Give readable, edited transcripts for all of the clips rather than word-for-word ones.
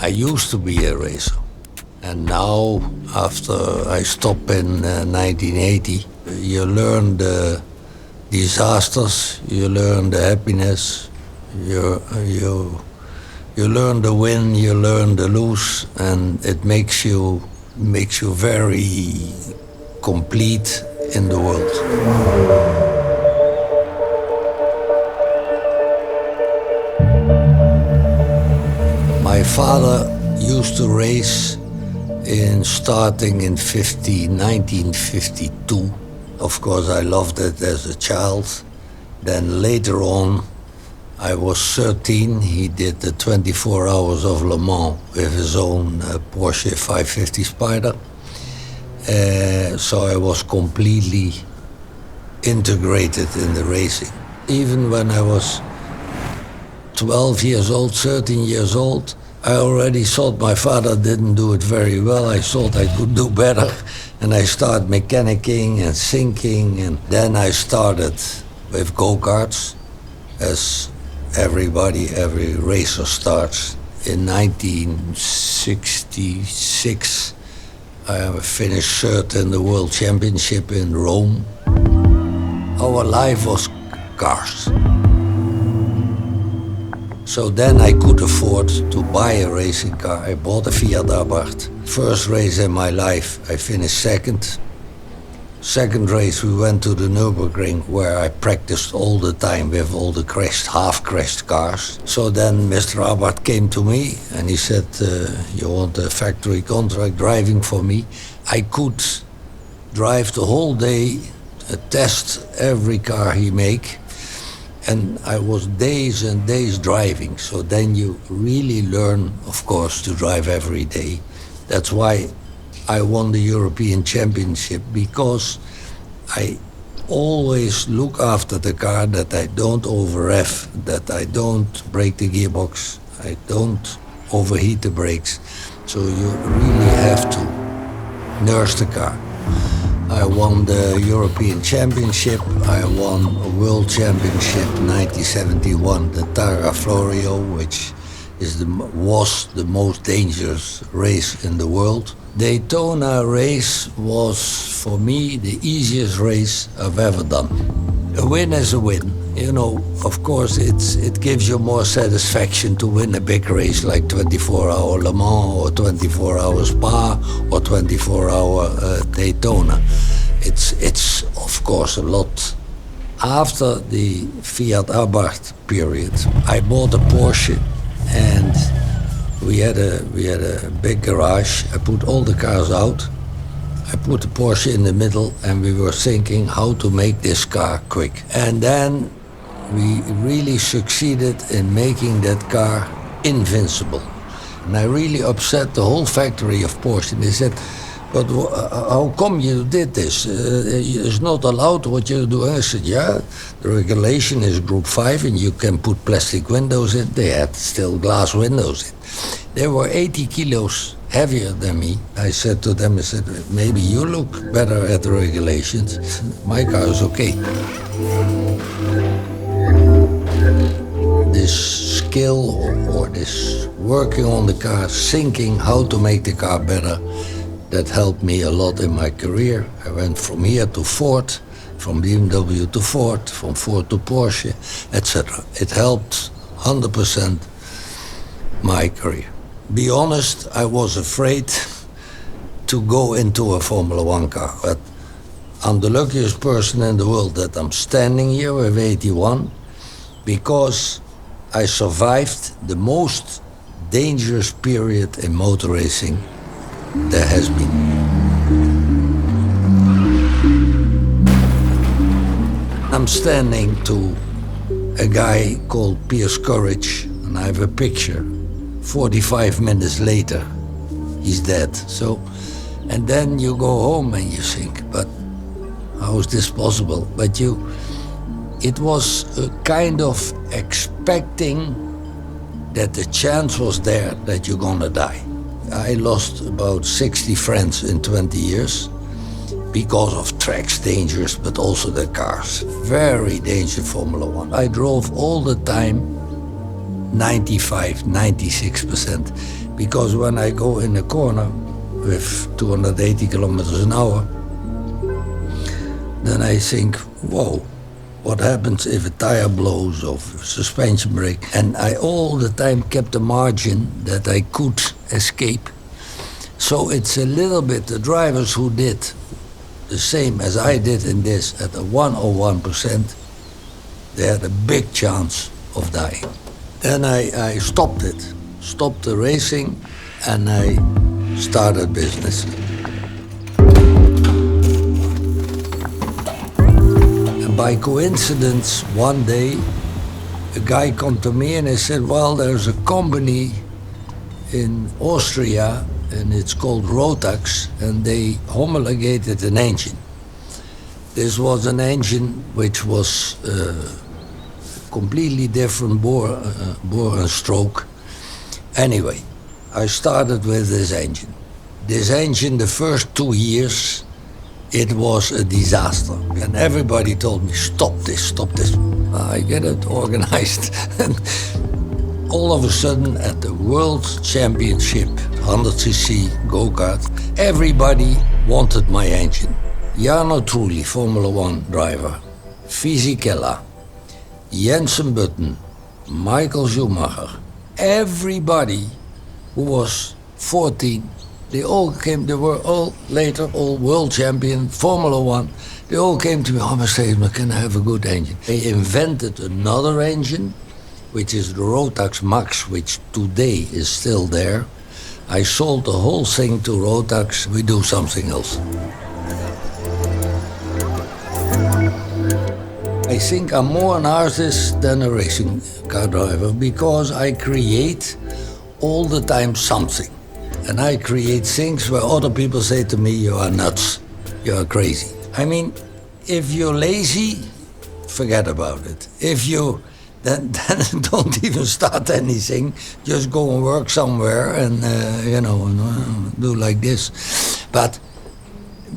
I used to be a racer. And now, after I stopped in 1980, you learn the disasters, you learn the happiness, you learn the win, you learn the lose, and it makes you very complete in the world. My father used to race starting in 1952. Of course, I loved it as a child. Then later on, I was 13. He did the 24 hours of Le Mans with his own Porsche 550 Spider. So I was completely integrated in the racing. Even when I was 12 years old, 13 years old, I already thought my father didn't do it very well. I thought I could do better. And I started mechanicking and thinking. And then I started with go-karts, as every racer starts. In 1966, I finished third in the World Championship in Rome. Our life was cars. So then I could afford to buy a racing car. I bought a Fiat Abarth. First race in my life, I finished second. Second race, we went to the Nürburgring, where I practiced all the time with all the half-crashed cars. So then Mr. Abarth came to me and he said, you want a factory contract driving for me? I could drive the whole day, test every car he make. And I was days and days driving. So then you really learn, of course, to drive every day. That's why I won the European Championship, because I always look after the car, that I don't over-rev, that I don't break the gearbox, I don't overheat the brakes. So you really have to nurse the car. I won the European Championship, I won a World Championship 1971, the Targa Florio, which was the most dangerous race in the world. Daytona race was, for me, the easiest race I've ever done. A win is a win. You know, of course, it gives you more satisfaction to win a big race like 24-hour Le Mans or 24-hour Spa or 24-hour Daytona. It's of course a lot. After the Fiat Abarth period, I bought a Porsche, and we had a big garage. I put all the cars out. I put the Porsche in the middle, and we were thinking how to make this car quick. And then we really succeeded in making that car invincible. And I really upset the whole factory of Porsche. They said, but how come you did this? It's not allowed what you do. I said, yeah, the regulation is group 5 and you can put plastic windows in. They had still glass windows in. They were 80 kilos heavier than me. I said to them, I said, maybe you look better at the regulations. My car is okay. This skill or this working on the car, thinking how to make the car better, that helped me a lot in my career. I went from here to Ford, from BMW to Ford, from Ford to Porsche, etc. It helped 100% my career. Be honest, I was afraid to go into a Formula One car, but I'm the luckiest person in the world that I'm standing here with 81, because I survived the most dangerous period in motor racing there has been. I'm standing to a guy called Pierce Courage, and I have a picture. 45 minutes later, he's dead. So, and then you go home and you think, but how is this possible? But it was a kind of expecting that the chance was there that you're gonna die. I lost about 60 friends in 20 years because of tracks, dangerous, but also the cars. Very dangerous Formula One. I drove all the time, 95, 96%. Because when I go in the corner with 280 kilometers an hour, then I think, whoa, what happens if a tire blows or suspension break? And I all the time kept a margin that I could escape. So it's a little bit the drivers who did the same as I did in this at a 101%, they had a big chance of dying. Then I stopped it, stopped the racing, and I started business. And by coincidence, one day, a guy come to me and he said, well, there's a company in Austria, and it's called Rotax, and they homologated an engine. This was an engine which was completely different bore and stroke. Anyway, I started with this engine. This engine, the first 2 years, it was a disaster. And everybody told me, stop this, stop this. I get it organized. And all of a sudden, at the World Championship, 100cc go-kart, everybody wanted my engine. Jarno Trulli, Formula One driver, Fisichella, Jensen Button, Michael Schumacher, everybody who was 14, they were all later all world champion, Formula One. They all came to me, oh, Mercedes, can I have a good engine? They invented another engine, which is the Rotax Max, which today is still there. I sold the whole thing to Rotax, we do something else. I think I'm more an artist than a racing car driver because I create all the time something. And I create things where other people say to me, you are nuts, you are crazy. I mean, if you're lazy, forget about it. If you, then don't even start anything, just go and work somewhere and, do like this. But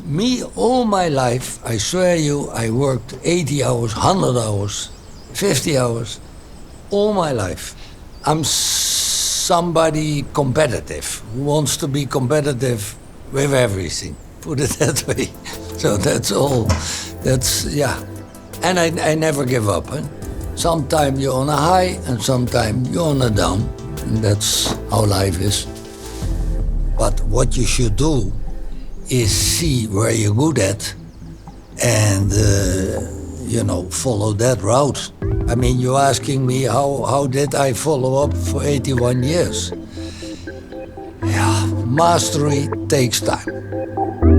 me, all my life, I swear you, I worked 80 hours, 100 hours, 50 hours, all my life. I'm somebody competitive, who wants to be competitive with everything, put it that way. So that's all, yeah. And I never give up. Sometimes you're on a high and sometimes you're on a down. And that's how life is. But what you should do is see where you're good at and, follow that route. I mean, you're asking me how did I follow up for 81 years? Yeah, mastery takes time.